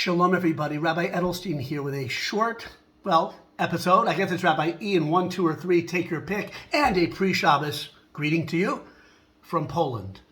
Shalom, everybody. Rabbi Edelstein here with a short, episode. I guess it's Rabbi E in 1, 2, or 3, take your pick, and a pre-Shabbos greeting to you from Poland.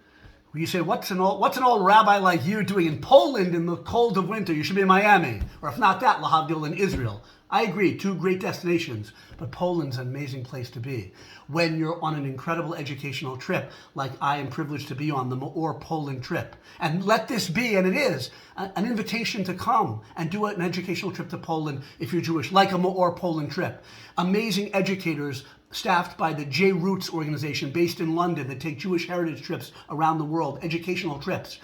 You say, what's an old rabbi like you doing in Poland in the cold of winter? You should be in Miami, or if not that, Lahavdil in Israel. I agree, two great destinations, but Poland's an amazing place to be. When you're on an incredible educational trip, like I am privileged to be on the Maor Poland trip. And let this be, and it is, an invitation to come and do an educational trip to Poland if you're Jewish, like a Maor Poland trip. Amazing educators staffed by the J Roots organization based in London that take Jewish heritage trips around the world, educational trips.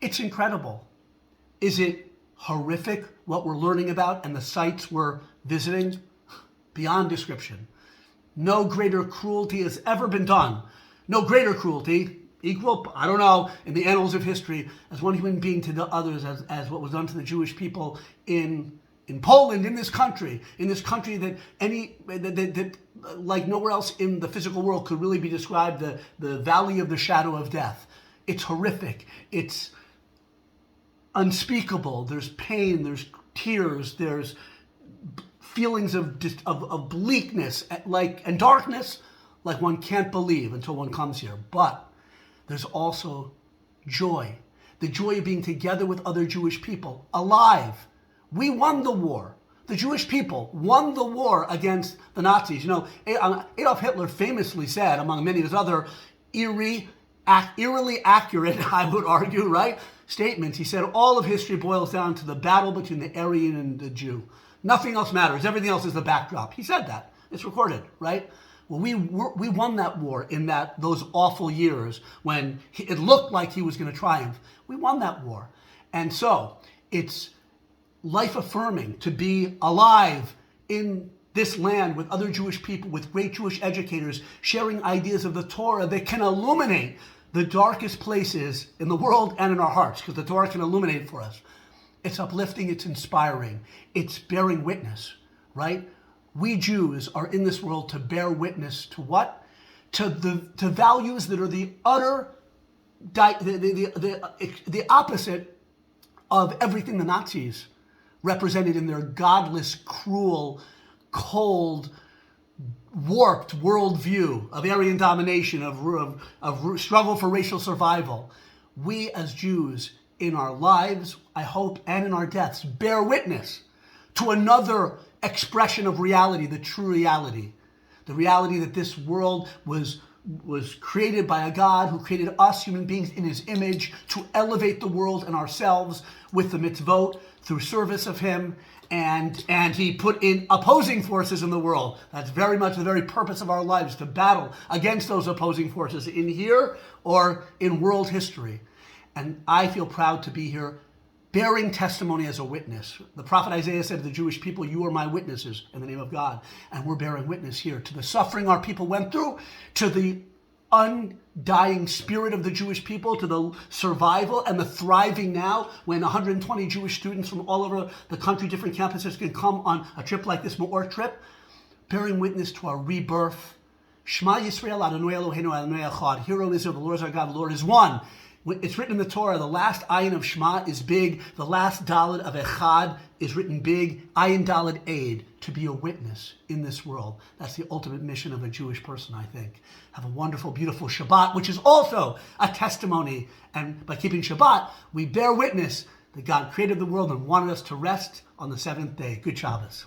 It's incredible. Is it horrific what we're learning about and the sites we're visiting? Beyond description. No greater cruelty has ever been done. No greater cruelty, equal, I don't know, in the annals of history, as one human being to the others, as what was done to the Jewish people in Poland, in this country that like nowhere else in the physical world could really be described, the valley of the shadow of death. It's horrific. It's unspeakable. There's pain, there's tears, there's feelings of bleakness and darkness like one can't believe until one comes here. But there's also joy. The joy of being together with other Jewish people, alive. We won the war. The Jewish people won the war against the Nazis. You know, Adolf Hitler famously said, among many of his other eerily accurate, I would argue, right, statements, he said, all of history boils down to the battle between the Aryan and the Jew. Nothing else matters. Everything else is the backdrop. He said that. It's recorded, right? Well, we won that war in those awful years when it looked like he was going to triumph. We won that war. And so it's life-affirming to be alive in this land with other Jewish people, with great Jewish educators, sharing ideas of the Torah that can illuminate the darkest places in the world and in our hearts, because the Torah can illuminate for us. It's uplifting, it's inspiring, it's bearing witness, right? We Jews are in this world to bear witness to what? To values that are the opposite of everything the Nazis represented in their godless, cruel, cold, warped worldview of Aryan domination, of struggle for racial survival. We as Jews, in our lives, I hope, and in our deaths, bear witness to another expression of reality, the true reality. The reality that this world was created by a God who created us, human beings, in his image to elevate the world and ourselves with the mitzvot through service of him. And he put in opposing forces in the world. That's very much the very purpose of our lives, to battle against those opposing forces in here or in world history. And I feel proud to be here bearing testimony as a witness. The prophet Isaiah said to the Jewish people, you are my witnesses in the name of God. And we're bearing witness here to the suffering our people went through, to the undying spirit of the Jewish people, to the survival and the thriving now when 120 Jewish students from all over the country, different campuses, can come on a trip like this Maor trip, bearing witness to our rebirth. Shema Yisrael Adonai Eloheinu Adonai Echad. Hear, O Israel, the Lord is our God, the Lord is one. It's written in the Torah, the last ayin of Shema is big, the last daled of Echad is written big, ayin daled aid, to be a witness in this world. That's the ultimate mission of a Jewish person, I think. Have a wonderful, beautiful Shabbat, which is also a testimony. And by keeping Shabbat, we bear witness that God created the world and wanted us to rest on the seventh day. Good Shabbos.